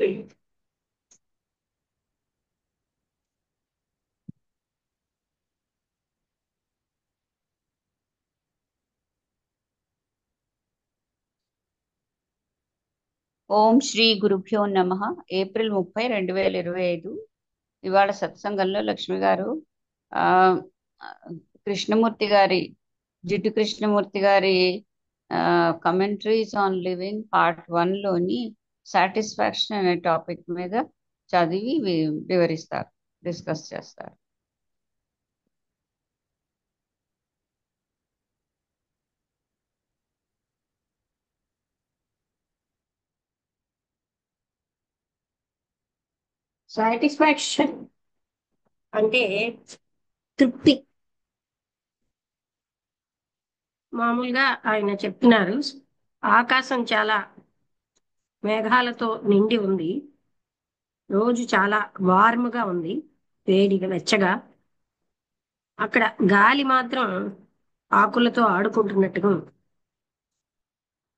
ఓం శ్రీ గురుభ్యో నమ. ఏప్రిల్ 30, 2025. ఇవాళ సత్సంగంలో లక్ష్మి గారు ఆ కృష్ణమూర్తి గారి జిడ్డు కృష్ణమూర్తి గారి కమెంట్రీస్ ఆన్ లివింగ్ పార్ట్ 1 లోని సాటిస్ఫాక్షన్ అనే టాపిక్ మీద చదివి వివరిస్తారు, డిస్కస్ చేస్తారు. సాటిస్ఫాక్షన్ అంటే తృప్తి. మామూలుగా ఆయన చెప్తున్నారు, ఆకాశం చాలా మేఘాలతో నిండి ఉంది, రోజు చాలా వార్మ్గా ఉంది, వేడిగా వెచ్చగా. అక్కడ గాలి మాత్రం ఆకులతో ఆడుకుంటున్నట్టుగా ఉంది.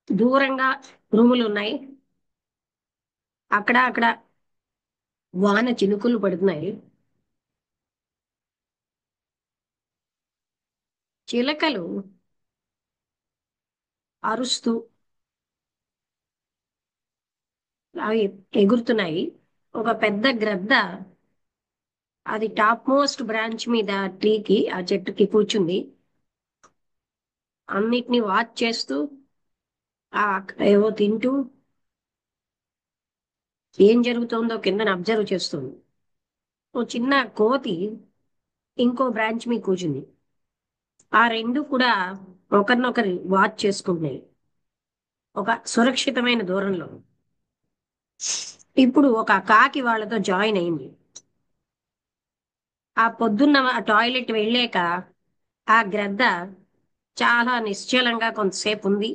దూరంగా రూములు ఉన్నాయి, అక్కడ అక్కడ వాన చినుకులు పడుతున్నాయి. చిలకలు అరుస్తూ అవి ఎగురుతున్నాయి. ఒక పెద్ద గ్రద్ద అది టాప్ మోస్ట్ బ్రాంచ్ మీద ట్రీకి, ఆ చెట్టుకి కూర్చుంది. అన్నిటిని వాచ్ చేస్తూ ఆ ఏవో తింటూ ఏం జరుగుతుందో కిందన అబ్జర్వ్ చేస్తుంది. ఓ చిన్న కోతి ఇంకో బ్రాంచ్ మీద కూర్చుంది. ఆ రెండు కూడా ఒకరినొకరు వాచ్ చేసుకుంటున్నాయి, ఒక సురక్షితమైన దూరంలో. ఇప్పుడు ఒక కాకి వాళ్ళతో జాయిన్ అయింది. ఆ పొద్దున్న టాయిలెట్ వెళ్ళాక ఆ గ్రద్ద చాలా నిశ్చలంగా కొంతసేపు ఉంది,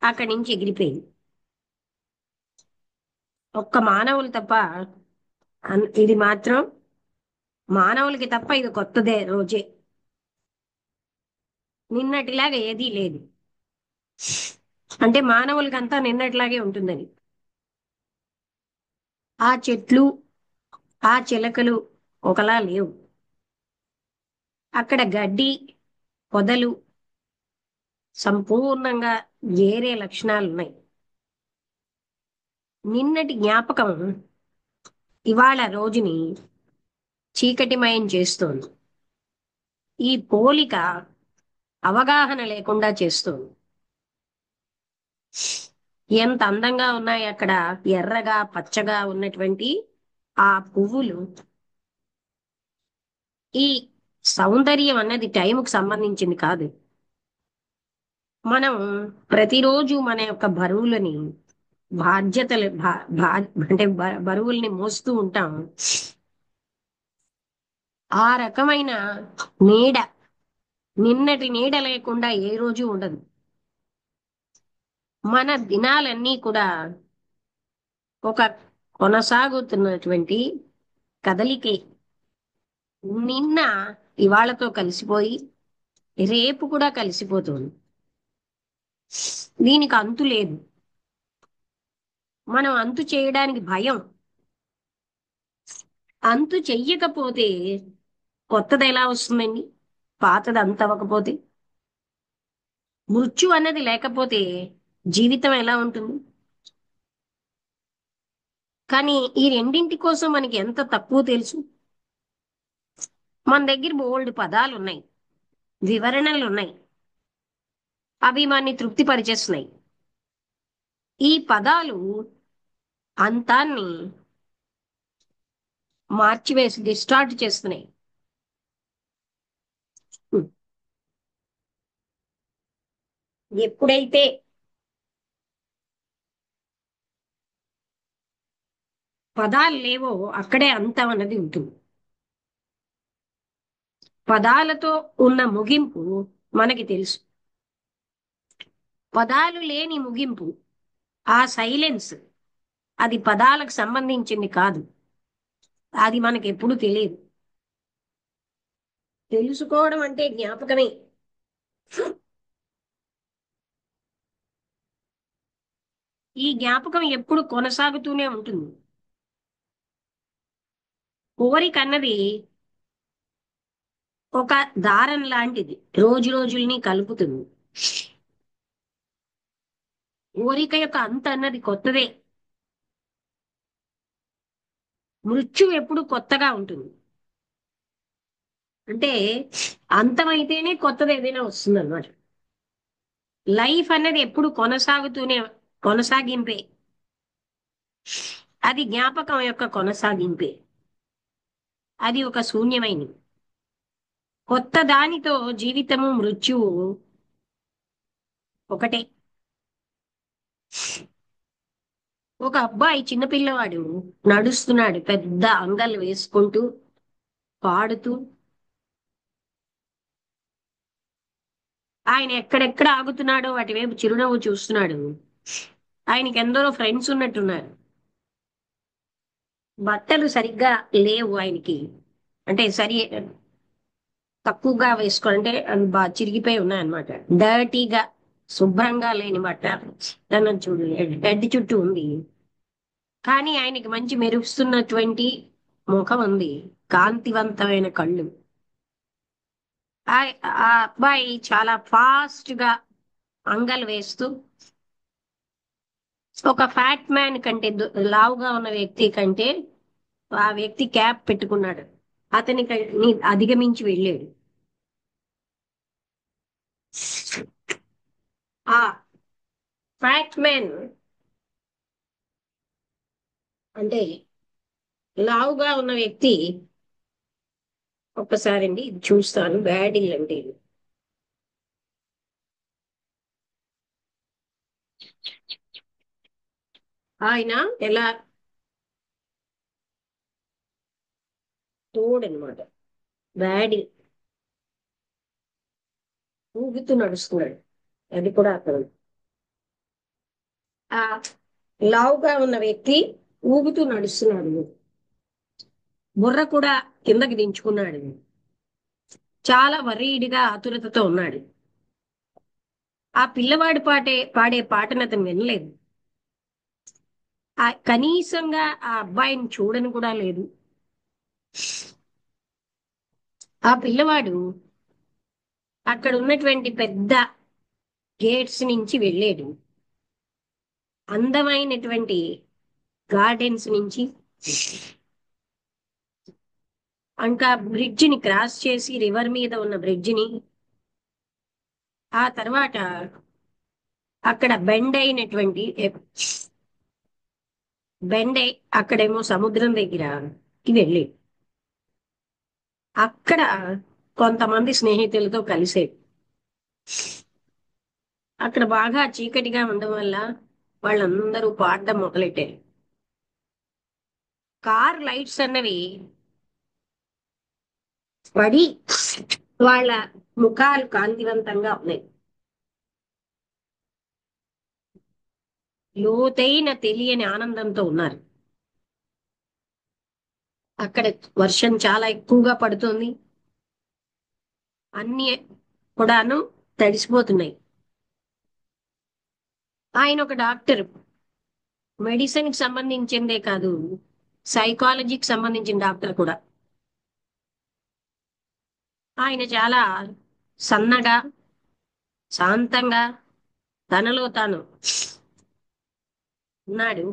అక్కడి నుంచి ఎగిరిపోయింది. ఒక్క మానవులు తప్ప ఇది మాత్రం మానవులకి తప్ప ఇది కొత్తదే రోజే, నిన్నటిలాగా ఏదీ లేదు. అంటే మానవులకంతా నిన్నటిలాగే ఉంటుందని. ఆ చెట్లు, ఆ చిలకలు ఒకలా లేవు. అక్కడ గడ్డి పొదలు సంపూర్ణంగా వేరే లక్షణాలు ఉన్నాయి. నిన్నటి జ్ఞాపకం ఇవాళ రోజుని చీకటిమయం చేస్తోంది. ఈ పోలిక అవగాహన లేకుండా చేస్తోంది. ఎంత అందంగా ఉన్నాయి అక్కడ, ఎర్రగా పచ్చగా ఉన్నటువంటి ఆ పువ్వులు. ఈ సౌందర్యం అన్నది టైంకు సంబంధించింది కాదు. మనం ప్రతిరోజు మన యొక్క బరువులని, బాధ్యతలు అంటే బరువుల్ని మోస్తూ ఉంటాం. ఆ రకమైన నీడ, నిన్నటి నీడ లేకుండా ఏ రోజు ఉండదు. మన దినాలన్నీ కూడా ఒక కొనసాగుతున్నటువంటి కదలికే. నిన్న ఇవాళతో కలిసిపోయి రేపు కూడా కలిసిపోతుంది. దీనికి అంతు లేదు. మనం అంతు చేయడానికి భయం. అంతు చెయ్యకపోతే కొత్తది ఎలా వస్తుందండి? పాతది అంత అవ్వకపోతే, మృత్యు అన్నది లేకపోతే జీవితం ఎలా ఉంటుంది? కానీ ఈ రెండింటి కోసం మనకి ఎంత తక్కువ తెలుసు. మన దగ్గర బోల్డ్ పదాలు ఉన్నాయి, వివరణలు ఉన్నాయి, అవి మనని తృప్తి పరిచేస్తున్నాయి. ఈ పదాలు అంతాన్ని మార్చివేసి డిస్టార్ట్ చేస్తున్నాయి. ఎప్పుడైతే పదాలు లేవో అక్కడే అంతం అన్నది ఉంటుంది. పదాలతో ఉన్న ముగింపు మనకి తెలుసు, పదాలు లేని ముగింపు, ఆ సైలెన్స్, అది పదాలకు సంబంధించింది కాదు. అది మనకి ఎప్పుడు తెలియదు. తెలుసుకోవడం అంటే జ్ఞాపకమే. ఈ జ్ఞాపకం ఎప్పుడు కొనసాగుతూనే ఉంటుంది. కోరిక అన్నది ఒక దారం లాంటిది, రోజు రోజుల్ని కలుపుతుంది. కోరిక యొక్క అంత అన్నది కొత్తదే. మృత్యు ఎప్పుడు కొత్తగా ఉంటుంది. అంటే అంతమైతేనే కొత్తది ఏదైనా వస్తుంది అన్నమాట. లైఫ్ అన్నది ఎప్పుడు కొనసాగింపే. అది జ్ఞాపకం యొక్క కొనసాగింపే. అది ఒక శూన్యమైనది. కొత్త దానితో జీవితము మృత్యువు ఒకటే. ఒక అబ్బాయి చిన్నపిల్లవాడు నడుస్తున్నాడు, పెద్ద అంగలు వేసుకుంటూ, పాడుతూ. ఆయన ఎక్కడెక్కడ ఆగుతున్నాడో వాటి వైపు చిరునవ్వు చూస్తున్నాడు. ఆయనకి ఎందరో ఫ్రెండ్స్ ఉన్నట్టున్నారు. బట్టలు సరిగ్గా లేవు ఆయనకి. అంటే తక్కువగా వేసుకోవాలంటే అవి బాగా చిరిగిపోయి ఉన్నాయన్నమాట. డర్టీగా, శుభ్రంగా లేని బట్ట దాన్ని చూడు, హెడ్ చుట్టూ ఉంది. కానీ ఆయనకి మంచి మెరుస్తున్నటువంటి ముఖం ఉంది, కాంతివంతమైన కళ్ళు. ఆ ఆ అబ్బాయి చాలా ఫాస్ట్ గా అంగలు వేస్తూ ఒక ఫ్యాట్ మ్యాన్ కంటే లావుగా ఉన్న వ్యక్తి కంటే ఆ వ్యక్తి క్యాప్ పెట్టుకున్నాడు. అతని అధిగమించి వెళ్ళాడు. ఆ ఫ్యాట్ మ్యాన్ అంటే లావుగా ఉన్న వ్యక్తి, ఒక్కసారి అండి ఇది చూస్తాను, బ్యాడిల్ అంటే ఇది. ఆయన ఎలా తోడనమాట, బ్యాడిల్ ఊగుతూ నడుస్తున్నాడు. అది కూడా అతను. ఆ లావుగా ఉన్న వ్యక్తి ఊగుతూ నడుస్తున్నాడు. బుర్ర కూడా కిందకి దించుకున్నాడు. చాలా వరీడిగా ఆతురతతో ఉన్నాడు. ఆ పిల్లవాడు పాడే పాటను అతను వినలేదు. కనీసంగా ఆ అబ్బాయిని చూడని కూడా లేదు. ఆ పిల్లవాడు అక్కడ ఉన్నటువంటి పెద్ద గేట్స్ నుంచి వెళ్ళాడు. అందమైనటువంటి గార్డెన్స్ నుంచి ఇంకా బ్రిడ్జ్ ని క్రాస్ చేసి, రివర్ మీద ఉన్న బ్రిడ్జ్ ని, ఆ తర్వాత అక్కడ బెండ్ అయి అక్కడేమో సముద్రం దగ్గరకి వెళ్ళి అక్కడ కొంతమంది స్నేహితులతో కలిసేది. అక్కడ బాగా చీకటిగా ఉండడం వల్ల వాళ్ళందరూ పాడడం మొదలెట్టారు. కార్ లైట్స్ అన్నవి పడి వాళ్ళ ముఖాలు కాంతివంతంగా ఉన్నాయి. లోతైన తెలియని ఆనందంతో ఉన్నారు. అక్కడ వర్షం చాలా ఎక్కువగా పడుతుంది. అన్ని కూడాను తడిసిపోతున్నాయి. ఆయన ఒక డాక్టర్. మెడిసిన్ కి సంబంధించిందే కాదు, సైకాలజీకి సంబంధించిన డాక్టర్ కూడా. ఆయన చాలా సన్నగా, శాంతంగా తనలో తాను ఉన్నాడు.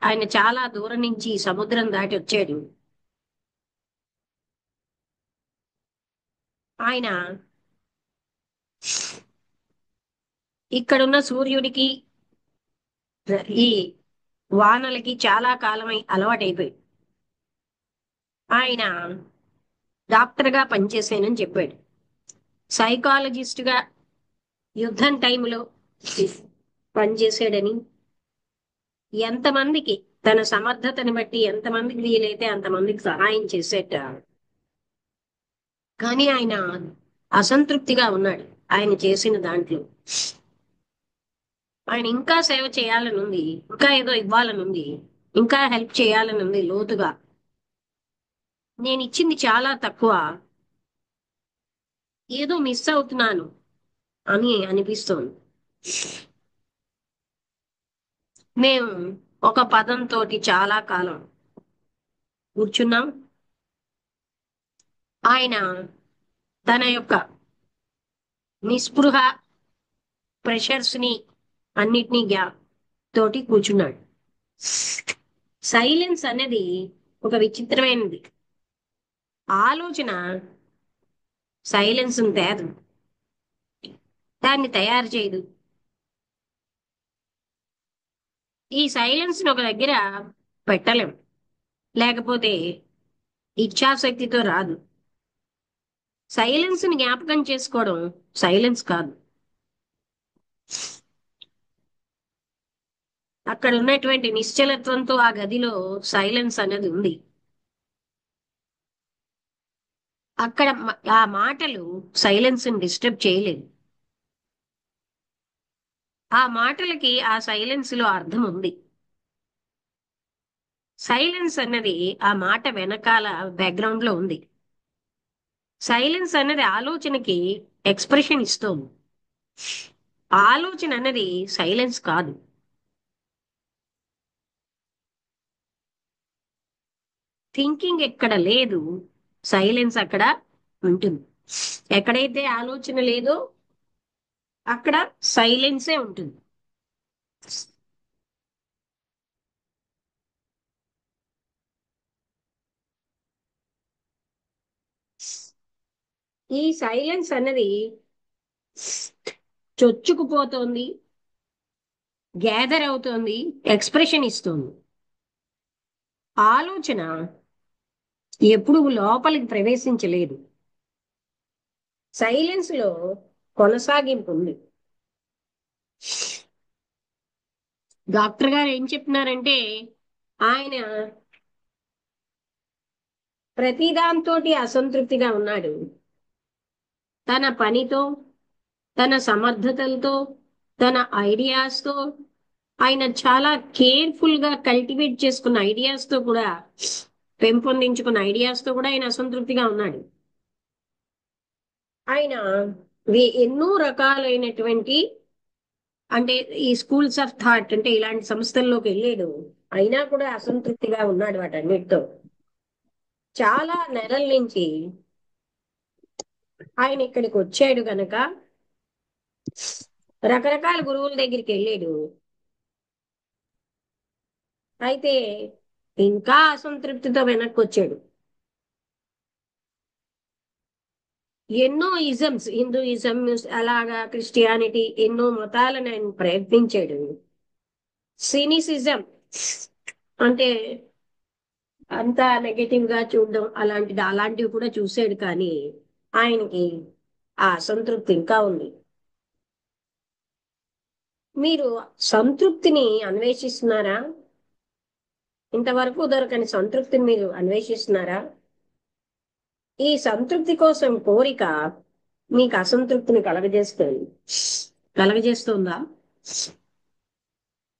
ఆయన చాలా దూరం నుంచి సముద్రం దాటి వచ్చాడు. ఆయన ఇక్కడున్న సూర్యుడికి, ఈ వానలకి చాలా కాలమై అలవాటైపోయి ఆయన డాక్టర్ గా పనిచేశానని చెప్పాడు. సైకాలజిస్ట్ గా యుద్ధం టైంలో పనిచేసాడని, ఎంతమందికి తన సమర్థతని బట్టి ఎంతమందికి వీలైతే అంతమందికి సహాయం చేసేట. కానీ ఆయన అసంతృప్తిగా ఉన్నాడు ఆయన చేసిన దాంట్లో. ఆయన ఇంకా సేవ చేయాలని ఉంది, ఇంకా ఏదో ఇవ్వాలని ఉంది, ఇంకా హెల్ప్ చేయాలని ఉంది లోతుగా. నేను ఇచ్చింది చాలా తక్కువ, ఏదో మిస్ అవుతున్నాను అని అనిపిస్తోంది. మేము ఒక పదంతో చాలా కాలం కూర్చున్నాం. ఆయన తన యొక్క నిస్పృహ ప్రెషర్స్ ని అన్నిటినీ తోటి కూర్చున్నాడు. సైలెన్స్ అనేది ఒక విచిత్రమైనది. ఆలోచన సైలెన్స్ తేదు, దాన్ని తయారు చేయదు. ఈ సైలెన్స్ ని ఒక దగ్గర పెట్టలేం, లేకపోతే ఇచ్ఛాశక్తితో రాదు. సైలెన్స్ ని జ్ఞాపకం చేసుకోవడం సైలెన్స్ కాదు. అక్కడ ఉన్నటువంటి నిశ్చలత్వంతో ఆ గదిలో సైలెన్స్ అనేది ఉంది. అక్కడ ఆ మాటలు సైలెన్స్ ని డిస్టర్బ్ చేయలేదు. ఆ మాటలకి ఆ సైలెన్స్ లో అర్థం ఉంది. సైలెన్స్ అన్నది ఆ మాట వెనకాల బ్యాక్గ్రౌండ్ లో ఉంది. సైలెన్స్ అన్నది ఆలోచనకి ఎక్స్ప్రెషన్ ఇస్తోంది. ఆలోచన అన్నది సైలెన్స్ కాదు. థింకింగ్ ఎక్కడ లేదు, సైలెన్స్ అక్కడ ఉంటుంది. ఎక్కడైతే ఆలోచన లేదో అక్కడ సైలెన్సే ఉంటుంది. ఈ సైలెన్స్ అన్నది చొచ్చుకుపోతోంది, గ్యాదర్ అవుతోంది, ఎక్స్ప్రెషన్ ఇస్తోంది. ఆలోచన ఎప్పుడు లోపలికి ప్రవేశించలేదు. సైలెన్స్ లో కొనసాగింపు ఉంది. డాక్టర్ గారు ఏం చెప్తున్నారంటే, ఆయన ప్రతిదాంతోటి అసంతృప్తిగా ఉన్నాడు. తన పనితో, తన సమర్థతలతో, తన ఐడియాస్ తో, ఆయన చాలా కేర్ఫుల్ గా కల్టివేట్ చేసుకున్న ఐడియాస్ తో కూడా, పెంపొందించుకున్న ఐడియాస్ తో కూడా ఆయన అసంతృప్తిగా ఉన్నాడు. ఆయన ఎన్నో రకాలైనటువంటి, అంటే ఈ స్కూల్స్ ఆఫ్ థాట్ అంటే ఇలాంటి సంస్థల్లోకి వెళ్ళాడు. అయినా కూడా అసంతృప్తిగా ఉన్నాడు వాటన్నిటితో. చాలా నెలల నుంచి ఆయన ఇక్కడికి వచ్చాడు గనక రకరకాల గురువుల దగ్గరికి వెళ్ళాడు. అయితే ఇంకా అసంతృప్తితో వెనక్కి వచ్చాడు. ఎన్నో ఇజమ్స్, హిందూయిజం, అలాగా క్రిస్టియానిటీ, ఎన్నో మతాలను ఆయన ప్రయత్నించాడు. సినిసిజం అంటే అంతా నెగటివ్ గా చూడడం, అలాంటివి కూడా చూశాడు. కానీ ఆయనకి ఆ అసంతృప్తి ఇంకా ఉంది. మీరు సంతృప్తిని అన్వేషిస్తున్నారా? ఇంతవరకు దొరకని సంతృప్తిని మీరు అన్వేషిస్తున్నారా? ఈ సంతృప్తి కోసం కోరిక మీకు అసంతృప్తిని కలగజేస్తుందా?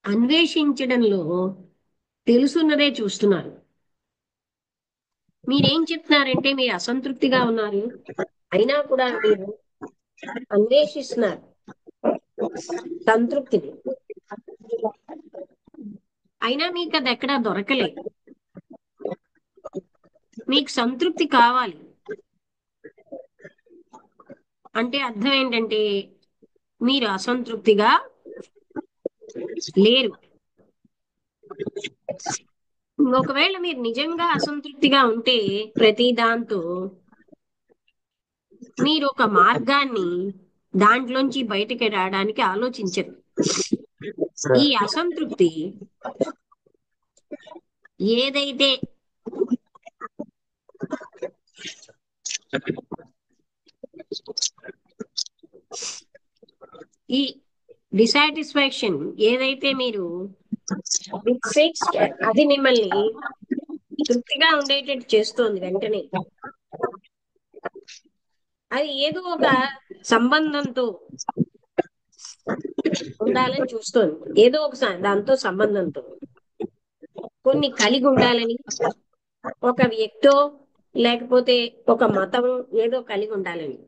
అన్వేషించడంలో తెలుసున్నదే చూస్తున్నారు. మీరేం చెప్తున్నారంటే మీరు అసంతృప్తిగా ఉన్నారు, అయినా కూడా మీరు అన్వేషిస్తున్నారు సంతృప్తిని. అయినా మీకు అది ఎక్కడా దొరకలే. మీకు సంతృప్తి కావాలి అంటే అర్థం ఏంటంటే మీరు అసంతృప్తిగా లేరు. ఒకవేళ మీరు నిజంగా అసంతృప్తిగా ఉంటే ప్రతి దాంతో మీరు ఒక మార్గాన్ని, దాంట్లోంచి బయటకి రావడానికి ఆలోచించరు. ఈ అసంతృప్తి ఏదైతే ఈ డిసాటిస్ఫాక్షన్ ఏదైతే మీరు ఫిక్స్డ్, అది మిమ్మల్ని తృప్తిగా ఉండేటట్టు చేస్తోంది వెంటనే. అది ఏదో ఒక సంబంధంతో ఉండాలని చూస్తోంది. ఏదో ఒక దాంతో సంబంధంతో కొన్ని కలిగి ఉండాలని, ఒక వ్యక్తో లేకపోతే ఒక మతం ఏదో కలిగి ఉండాలని.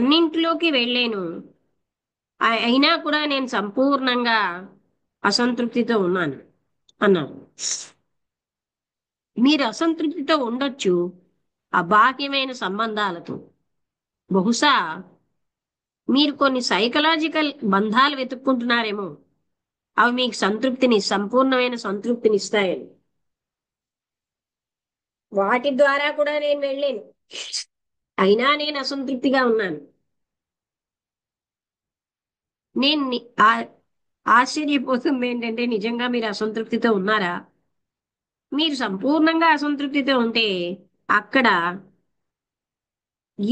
అన్నింటిలోకి వెళ్ళాను. అయినా కూడా నేను సంపూర్ణంగా అసంతృప్తితో ఉన్నాను అన్నారు. మీరు అసంతృప్తితో ఉండొచ్చు అబాహ్యమైన సంబంధాలతో. బహుశా మీరు కొన్ని సైకలాజికల్ బంధాలు వెతుక్కుంటున్నారేమో, అవి మీకు సంతృప్తిని, సంపూర్ణమైన సంతృప్తిని ఇస్తాయని. వాటి ద్వారా కూడా నేను వెళ్ళాను, అయినా నేను అసంతృప్తిగా ఉన్నాను. నేను ఆశ్చర్యపోతుంది ఏంటంటే, నిజంగా మీరు అసంతృప్తితో ఉన్నారా? మీరు సంపూర్ణంగా అసంతృప్తితో ఉంటే అక్కడ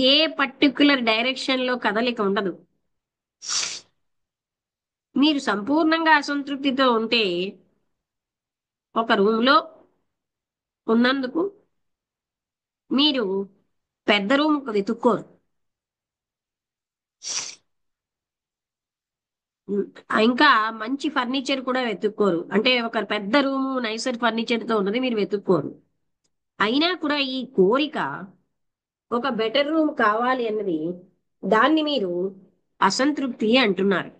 ఏ పర్టిక్యులర్ డైరెక్షన్ లో కదలిక ఉండదు. మీరు సంపూర్ణంగా అసంతృప్తితో ఉంటే ఒక రూమ్ లో ఉన్నందుకు మీరు పెద్ద రూమ్ వెతుక్కోరు. ఇంకా మంచి ఫర్నిచర్ కూడా వెతుక్కోరు. అంటే ఒక పెద్ద రూము నైసర్ ఫర్నిచర్ తో ఉన్నది మీరు వెతుక్కోరు. అయినా కూడా ఈ కోరిక, ఒక బెటర్ రూమ్ కావాలి అన్నది, దాన్ని మీరు అసంతృప్తి అంటున్నారు.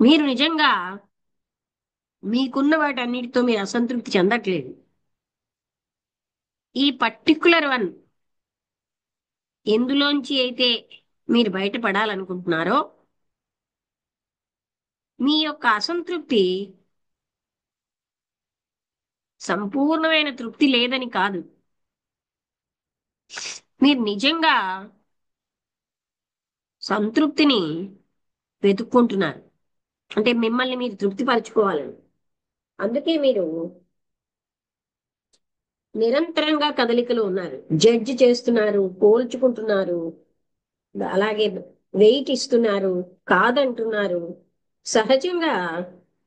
మీరు నిజంగా మీకున్న వాటన్నిటితో మీరు అసంతృప్తి చెందట్లేదు. ఈ పర్టికులర్ వన్ ఎందులోంచి అయితే మీరు బయటపడాలనుకుంటున్నారో, మీ యొక్క అసంతృప్తి సంపూర్ణమైన తృప్తి లేదని కాదు. మీరు నిజంగా సంతృప్తిని వెతుక్కుంటున్నారు. అంటే మిమ్మల్ని మీరు తృప్తిపరచుకోవాలని. అందుకే మీరు నిరంతరంగా కదలికలో ఉన్నారు. జడ్జి చేస్తున్నారు, పోల్చుకుంటున్నారు, అలాగే వెయిట్ ఇస్తున్నారు, కాదంటున్నారు. సహజంగా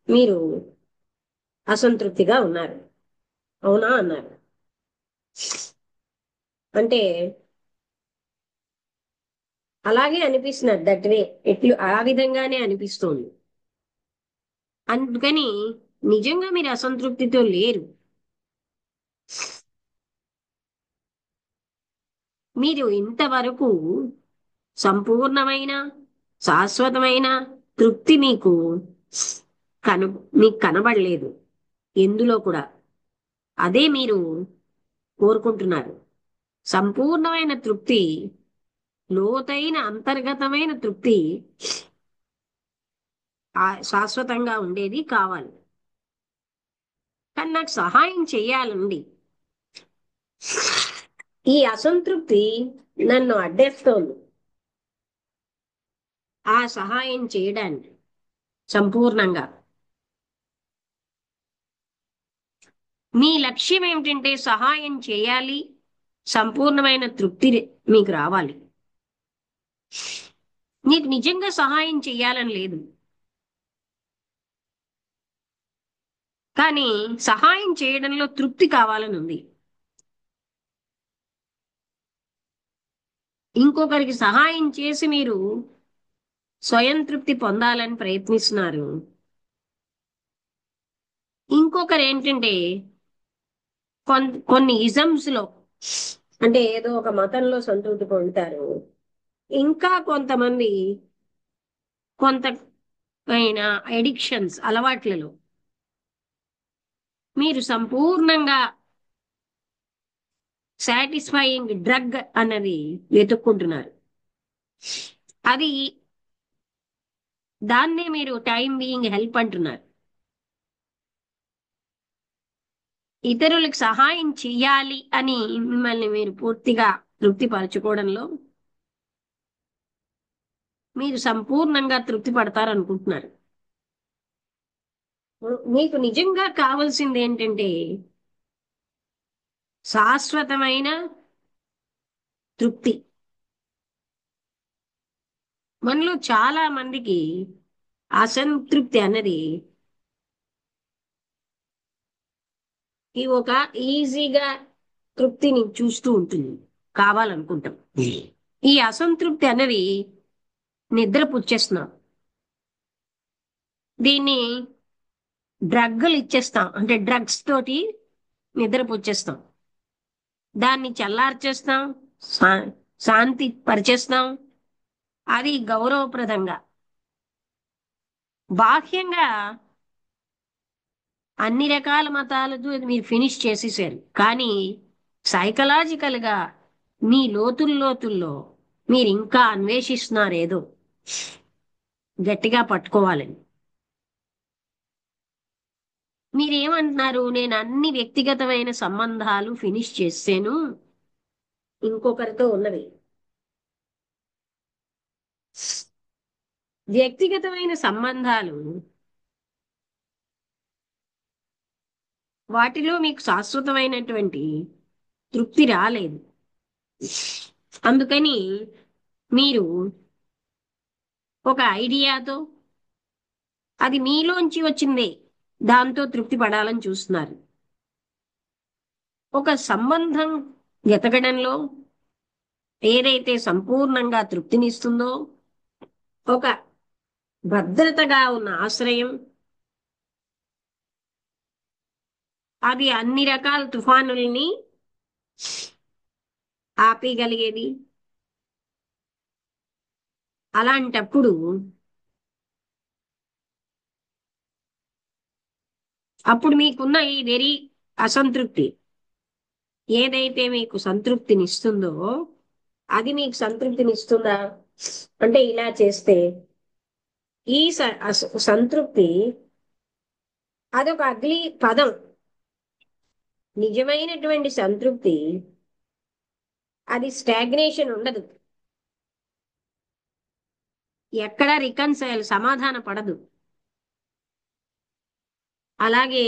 మీరు అసంతృప్తిగా ఉన్నారు. అవునా అన్నారు. అంటే అలాగే అనిపిస్తున్నారు. దట్ వే, ఎట్లు ఆ విధంగానే అనిపిస్తోంది. అందుకని నిజంగా మీరు అసంతృప్తితో లేరు. మీరు ఇంతవరకు సంపూర్ణమైన శాశ్వతమైన తృప్తి కను మీకు కనబడలేదు ఎందులో కూడా. అదే మీరు కోరుకుంటున్నారు. సంపూర్ణమైన తృప్తి, లోతైన అంతర్గతమైన తృప్తి, శాశ్వతంగా ఉండేది కావాలి. కానీ నాకు సహాయం చెయ్యాలండి. ఈ అసంతృప్తి నన్ను అడ్డేస్తోంది ఆ సహాయం చేయడానికి సంపూర్ణంగా. మీ లక్ష్యం ఏమిటంటే సహాయం చేయాలి, సంపూర్ణమైన తృప్తి మీకు రావాలి. నీకు నిజంగా సహాయం చేయాలని లేదు, కానీ సహాయం చేయడంలో తృప్తి కావాలని ఉంది. ఇంకొకరికి సహాయం చేసి మీరు స్వయం తృప్తి పొందాలని ప్రయత్నిస్తున్నారు. ఇంకొకరు ఏంటంటే కొన్ని ఇజమ్స్ లో, అంటే ఏదో ఒక మతంలో సంతృప్తి పొందుతారు. ఇంకా కొంతమంది కొంత ఎడిక్షన్స్, అలవాట్లలో మీరు సంపూర్ణంగా సాటిస్ఫైయింగ్ డ్రగ్ అన్నది వెతుక్కుంటున్నారు. అది దాన్నే మీరు టైం బీయింగ్ హెల్ప్ అంటున్నారు. ఇతరులకు సహాయం చెయ్యాలి అని మిమ్మల్ని మీరు పూర్తిగా తృప్తిపరచుకోవడంలో మీరు సంపూర్ణంగా తృప్తి పడతారనుకుంటున్నారు. మీకు నిజంగా కావాల్సింది ఏంటంటే శాశ్వతమైన తృప్తి. మనలో చాలా మందికి అసంతృప్తి అన్నది ఈ ఒక ఈజీగా తృప్తిని చూస్తూ ఉంటుంది, కావాలనుకుంటాం. ఈ అసంతృప్తి అన్నది నిద్ర పుచ్చేస్తున్నాం. దీన్ని డ్రగ్గులు ఇచ్చేస్తాం, అంటే డ్రగ్స్ తోటి నిద్ర పుచ్చేస్తాం. దాన్ని చల్లార్చేస్తాం, శాంతి పరిచేస్తాం, అది గౌరవప్రదంగా. బాహ్యంగా అన్ని రకాల మతాలతో ఇది మీరు ఫినిష్ చేసేసారు, కానీ సైకలాజికల్ గా మీ లోతుల్లో మీరు ఇంకా అన్వేషిస్తున్నారు ఏదో గట్టిగా పట్టుకోవాలని. మీరేమంటున్నారు, నేను అన్ని వ్యక్తిగతమైన సంబంధాలు ఫినిష్ చేసాను, ఇంకొకరితో ఉన్నవి. వ్యక్తిగతమైన సంబంధాలు, వాటిలో మీకు శాశ్వతమైనటువంటి తృప్తి రాలేదు. అందుకని మీరు ఒక ఐడియాతో, అది మీలోంచి వచ్చిందే, దాంతో తృప్తి పడాలని చూస్తున్నారు. ఒక సంబంధం వెతకడంలో ఏదైతే సంపూర్ణంగా తృప్తినిస్తుందో, ఒక భద్రతగా ఉన్న ఆశ్రయం, అది అన్ని రకాల తుఫానుల్ని ఆపేయగలిగేది. అలాంటప్పుడు అప్పుడు మీకున్న ఈ వెరీ అసంతృప్తి ఏదైతే మీకు సంతృప్తినిస్తుందో, అది మీకు సంతృప్తినిస్తుందా అంటే ఇలా చేస్తే ఈ సంతృప్తి అదొక అగ్లీ పదం. నిజమైనటువంటి సంతృప్తి అది స్టాగ్నేషన్ ఉండదు, ఎక్కడా రికన్సైల్ సమాధాన పడదు. అలాగే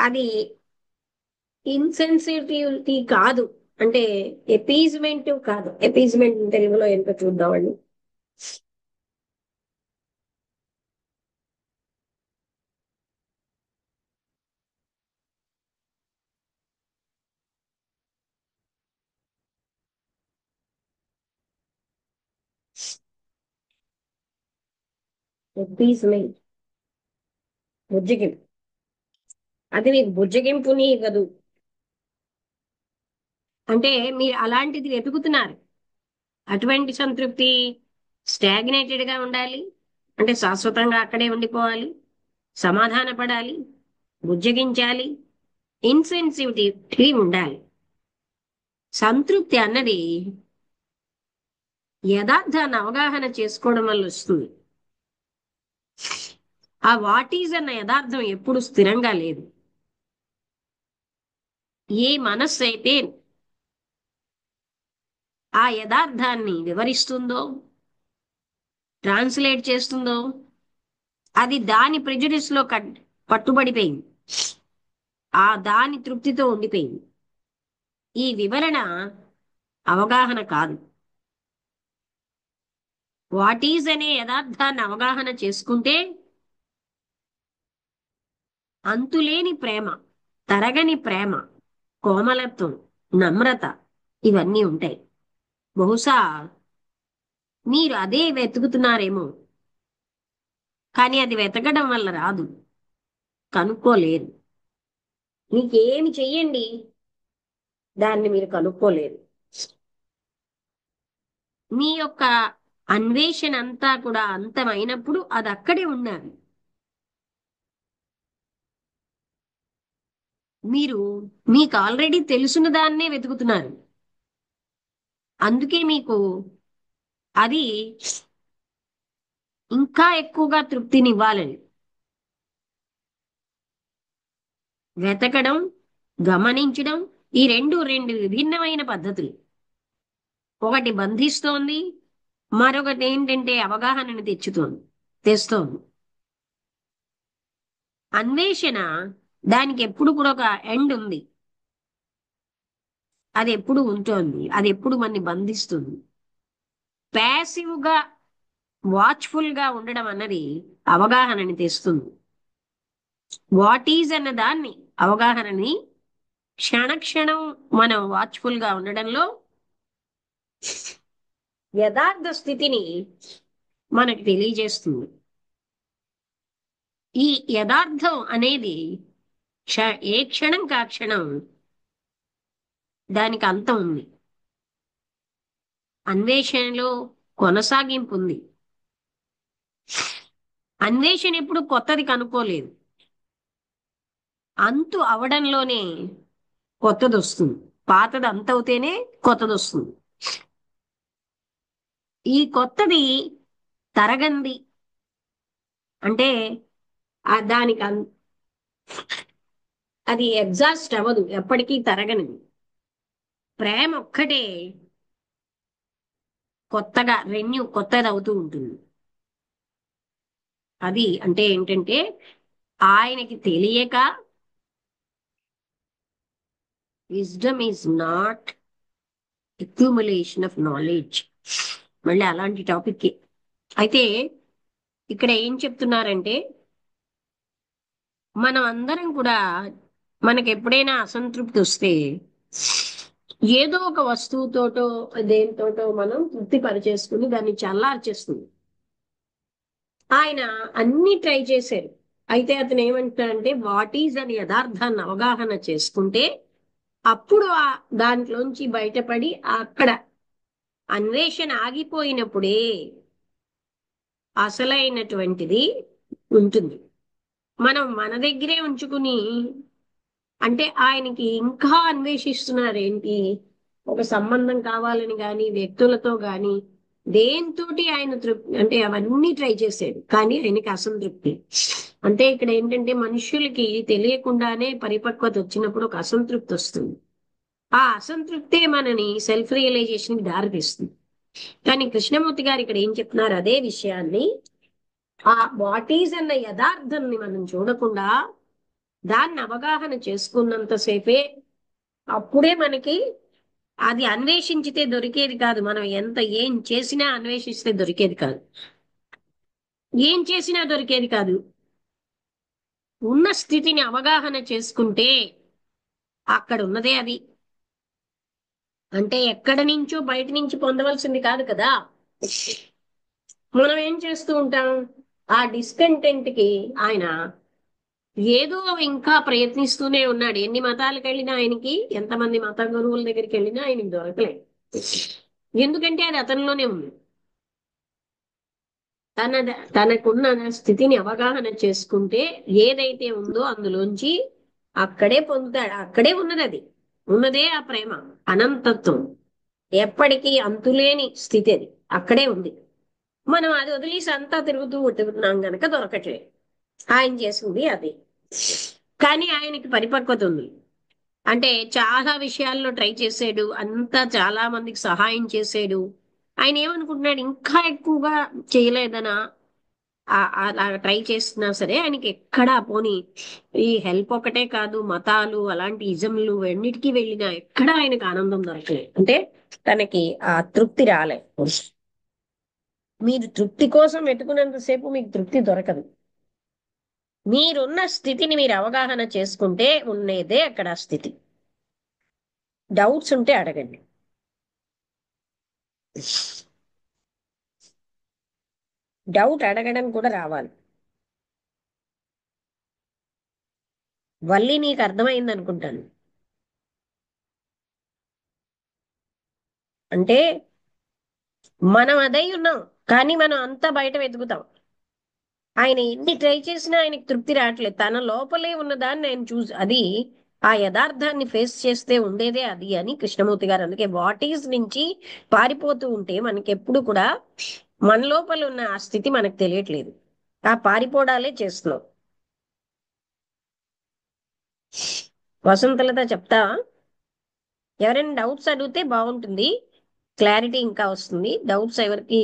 అది ఇన్సెన్సిటివిటీ కాదు, అంటే ఎపీజ్మెంట్ కాదు. ఎపీజ్మెంట్ తెలుగులో ఎంత చూద్దామండి. ఎపీజ్మెంట్ బుజ్జగింపు, అది మీకు బుజ్జగింపుని ఇవ్వదు. అంటే మీరు అలాంటిది వెతుకుతున్నారు. అటువంటి సంతృప్తి స్టాగ్నేటెడ్ గా ఉండాలి, అంటే శాశ్వతంగా అక్కడే ఉండిపోవాలి, సమాధాన పడాలి, బుజ్జగించాలి, ఇన్సెన్సిటివిటీ ఉండాలి. సంతృప్తి అన్నది యథార్థాన్ని అవగాహన చేసుకోవడం వల్ల వస్తుంది. ఆ వాట్ ఈజ్ అన్న యథార్థం ఎప్పుడు స్థిరంగా లేదు. ఏ మనస్సు అయితే ఆ యథార్థాన్ని వివరిస్తుందో, ట్రాన్స్లేట్ చేస్తుందో, అది దాని ప్రెజుడిస్ లో పట్టుబడిపోయింది, ఆ దాని తృప్తితో ఉండిపోయింది. ఈ వివరణ అవగాహన కాదు. వాట్ ఈజ్ అనే యథార్థాన్ని అవగాహన చేసుకుంటే అంతులేని ప్రేమ, తరగని ప్రేమ, కోమలత్వం, నమ్రత ఇవన్నీ ఉంటాయి. బహుశా మీరు అదే వెతుకుతున్నారేమో, కానీ అది వెతకడం వల్ల రాదు, కనుక్కోలేరు. మీకేమి చెయ్యండి, దాన్ని మీరు కనుక్కోలేరు. మీ యొక్క అన్వేషణ అంతా కూడా అంతమైనప్పుడు అది అక్కడే ఉండాలి. మీరు మీకు ఆల్రెడీ తెలుసున్న దాన్నే వెతుకుతున్నారు, అందుకే మీకు అది ఇంకా ఎక్కువగా తృప్తినివ్వాలని. వెతకడం, గమనించడం, ఈ రెండు విభిన్నమైన పద్ధతులు. ఒకటి బంధిస్తోంది, మరొకటి ఏంటంటే అవగాహనని తెస్తోంది. అన్వేషణ, దానికి ఎప్పుడు కూడా ఒక ఎండ్ ఉంది, అది ఎప్పుడు ఉంటోంది, అది ఎప్పుడు మనని బంధిస్తుంది. ప్యాసివ్ గా వాచ్ఫుల్ గా ఉండడం అన్నది అవగాహనని తెస్తుంది. వాట్ ఈజ్ అన్న దాన్ని, అవగాహనని క్షణక్షణం మనం వాచ్ఫుల్ గా ఉండడంలో యథార్థ స్థితిని మనకు తెలియజేస్తుంది. ఈ యథార్థం అనేది ఏ క్షణం కా క్షణం దానికి అంతం ఉంది. అన్వేషణలో కొనసాగింపు ఉంది. అన్వేషణ ఎప్పుడు కొత్తది కనుక్కోలేదు. అంతు అవడంలోనే కొత్తది వస్తుంది. పాతది అంతవుతేనే కొత్తది వస్తుంది. ఈ కొత్తది తరగంది అంటే దానికి అది ఎగ్జాస్ట్ అవ్వదు, ఎప్పటికీ తరగనిది. ప్రేమ ఒక్కటే కొత్తగా కొత్తది అవుతూ ఉంటుంది. అది అంటే ఏంటంటే ఆయనకి తెలియక wisdom is not accumulation of knowledge. మళ్ళీ అలాంటి టాపిక్. అయితే ఇక్కడ ఏం చెప్తున్నారంటే మనం అందరం కూడా మనకి ఎప్పుడైనా అసంతృప్తి వస్తే ఏదో ఒక వస్తువుతోటో దేనితోటో మనం తృప్తి పరిచేసుకుని దాన్ని చల్లార్చేస్తుంది. ఆయన అన్ని ట్రై చేశారు. అయితే అతను ఏమంటాడంటే వాట్ ఈజ్ అని యథార్థాన్ని అవగాహన చేసుకుంటే అప్పుడు దాంట్లోంచి బయటపడి అక్కడ అన్వేషణ ఆగిపోయినప్పుడే అసలైనటువంటిది ఉంటుంది. మనం మన దగ్గరే ఉంచుకుని అంటే ఆయనకి ఇంకా అన్వేషిస్తున్నారు ఏంటి, ఒక సంబంధం కావాలని గాని వ్యక్తులతో గాని దేంతోటి ఆయన తృప్తి అంటే అవన్నీ ట్రై చేశాడు, కానీ ఆయనకి అసంతృప్తి. అంటే ఇక్కడ ఏంటంటే మనుషులకి తెలియకుండానే పరిపక్వత వచ్చినప్పుడు ఒక అసంతృప్తి వస్తుంది. ఆ అసంతృప్తే మనని సెల్ఫ్ రియలైజేషన్ కి దారితీస్తుంది. కానీ కృష్ణమూర్తి గారు ఇక్కడ ఏం చెప్తున్నారు, అదే విషయాన్ని ఆ వాట్ ఈజ్ అన్న యథార్థాన్ని మనం చూడకుండా దాన్ని అవగాహన చేసుకున్నంతసేపే అప్పుడే మనకి అది అన్వేషించితే దొరికేది కాదు. మనం ఏం చేసినా అన్వేషిస్తే దొరికేది కాదు. ఏం చేసినా దొరికేది కాదు. ఉన్న స్థితిని అవగాహన చేసుకుంటే అక్కడ ఉన్నదే అది. అంటే ఎక్కడి నుంచో బయట నుంచి పొందవలసింది కాదు కదా. మనం ఏం చేస్తూ ఉంటాం, ఆ డిస్కంటెంట్ కి ఆయన ఏదో ఇంకా ప్రయత్నిస్తూనే ఉన్నాడు. ఎన్ని మతాలకు వెళ్ళినా ఆయనకి, ఎంతమంది మత గురువుల దగ్గరికి వెళ్ళినా ఆయనకి దొరకలేదు. ఎందుకంటే అది అతనిలోనే ఉంది. తనకున్న స్థితిని అవగాహన చేసుకుంటే ఏదైతే ఉందో అందులోంచి అక్కడే పొందుతాడు. అక్కడే ఉన్నది అది. ఉన్నదే ఆ ప్రేమ, అనంతత్వం, ఎప్పటికీ అంతులేని స్థితి. అది అక్కడే ఉంది. మనం అది వదిలేసి అంతా తిరుగుతూ ఉంటున్నాం గనక దొరకట్లేదు. ఆయన చేసింది అది. కానీ ఆయనకి పరిపక్వత ఉంది. అంటే చాలా విషయాల్లో ట్రై చేసాడు, అంతా చాలా మందికి సహాయం చేసాడు. ఆయన ఏమనుకుంటున్నాడు, ఇంకా ఎక్కువగా చేయలేదనా అలా ట్రై చేస్తున్నా సరే ఆయనకి ఎక్కడా పోని ఈ హెల్ప్ ఒకటే కాదు, మతాలు అలాంటి ఇజంలు ఎన్నిటికీ వెళ్ళినా ఎక్కడా ఆయనకు ఆనందం దొరకలేదు. అంటే తనకి ఆ తృప్తి రాలేదు. మీరు తృప్తి కోసం వెతుకున్నంతసేపు మీకు తృప్తి దొరకదు. మీరున్న స్థితిని మీరు అవగాహన చేసుకుంటే ఉండేదే అక్కడ ఆ స్థితి. డౌట్స్ ఉంటే అడగండి. డౌట్ అడగడం కూడా రావాలి. వల్లి నీకు అర్థమైంది అనుకుంటాను. అంటే మనం అదై ఉన్నాం, కానీ మనం అంతా బయట వెతుకుతాం. ఆయన ఎన్ని ట్రై చేసినా ఆయనకి తృప్తి రావట్లేదు. తన లోపలే ఉన్నదాన్ని ఆయన చూసి అది ఆ యథార్థాన్ని ఫేస్ చేస్తే ఉండేదే అది అని కృష్ణమూర్తి గారు. అందుకే వాట్ ఈజ్ నుంచి పారిపోతూ ఉంటే మనకి ఎప్పుడు కూడా మన లోపల ఉన్న ఆ స్థితి మనకు తెలియట్లేదు. ఆ పారిపోవడాలే చేస్తున్నాం. వసంతలత చెప్తా, ఎవరైనా డౌట్స్ అడిగితే బాగుంటుంది, క్లారిటీ ఇంకా వస్తుంది. డౌట్స్ ఎవరికి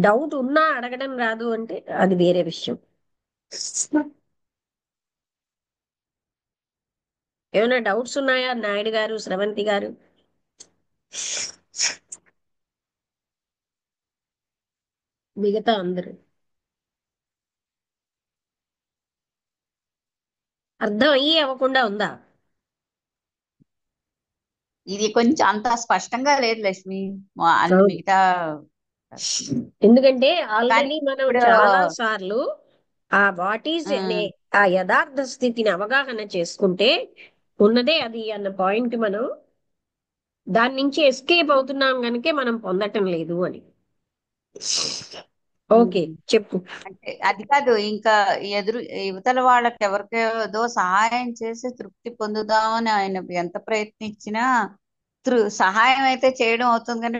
డౌట్ ఉన్నా అడగడం రాదు అంటే అది వేరే విషయం. ఏమైనా డౌట్స్ ఉన్నాయా నాయుడు గారు, స్రవంతి గారు? మిగతా అందరూ అర్థం అయ్యి అవ్వకుండా ఉందా? ఇది కొంచెం అంత స్పష్టంగా లేదు లక్ష్మి. అన్ని అవును. మిగతా ఎందుకంటే కానీ ఆల్రెడీ మనం ఇప్పుడు చాలా సార్లు ఆ వాట్ ఈజ్ అనే ఉమ్, ఆ యథార్థ స్థితిని అవగాహన చేసుకుంటే ఉన్నదే అది అన్న పాయింట్ మనం దాని నుంచి ఎస్కేప్ అవుతున్నాం కనుకే మనం పొందటం లేదు అని. ఓకే, ఉమ్. చెప్పు. అంటే అది కాదు, ఇంకా ఎదురు యువతల వాళ్ళకి ఎవరికేదో సహాయం చేసి తృప్తి పొందుదామని ఆయన ఎంత ప్రయత్నించినా సహాయం అయితే చేయడం అవుతుంది కానీ